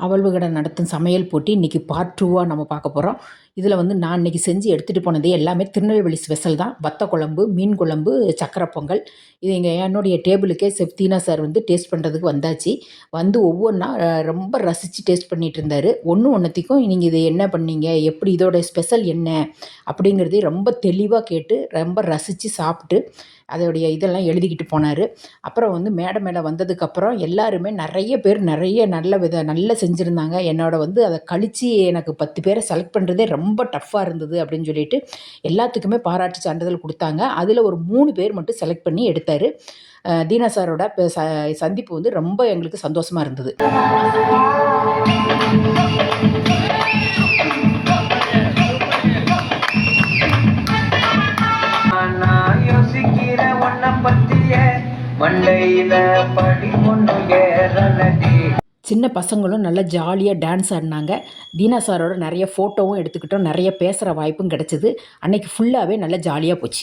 அவள் விகட நடத்தும் சமையல் போட்டி இன்றைக்கி பார்ட் 2 நம்ம பார்க்க போகிறோம். இதில் வந்து நான் இன்றைக்கி செஞ்சு எடுத்துகிட்டு போனது எல்லாமே திருநெல்வேலி ஸ்பெஷல் தான். வத்த குழம்பு, மீன் குழம்பு, சக்கரை பொங்கல். இது என்னுடைய டேபிளுக்கே செஃப் தீனா சார் வந்து டேஸ்ட் பண்ணுறதுக்கு வந்தாச்சு. வந்து ஒவ்வொன்றா ரொம்ப ரசித்து டேஸ்ட் பண்ணிகிட்டு இருந்தார். ஒன்றுத்தையும் நீங்கள் இதை என்ன பண்ணீங்க, எப்படி இதோட ஸ்பெஷல் என்ன அப்படிங்கிறதையும் ரொம்ப தெளிவாக கேட்டு ரொம்ப ரசித்து சாப்பிட்டு அதோடைய இதெல்லாம் எழுதிக்கிட்டு போனார். அப்புறம் வந்து மேடை வந்ததுக்கப்புறம் எல்லாருமே நிறைய பேர் நிறைய நல்லா செஞ்சுருந்தாங்க. என்னோட வந்து அதை கழித்து எனக்கு 10 பேரை செலக்ட் பண்ணுறதே ரொம்ப டஃப்பாக இருந்தது அப்படின்னு சொல்லிட்டு எல்லாத்துக்குமே பாராட்டு சான்றிதழ் கொடுத்தாங்க. அதில் ஒரு 3 பேர் மட்டும் செலக்ட் பண்ணி எடுத்தார். தீனா சாரோட சந்திப்பு வந்து ரொம்ப எங்களுக்கு சந்தோஷமாக இருந்தது. சின்ன பசங்களும் நல்லா ஜாலியாக டான்ஸ் ஆடினாங்க. தீனா சாரோட நிறைய ஃபோட்டோவும் எடுத்துக்கிட்டோம். நிறைய பேசுகிற வாய்ப்பும் கிடச்சிது. அன்றைக்கி ஃபுல்லாகவே நல்லா ஜாலியாக போச்சு.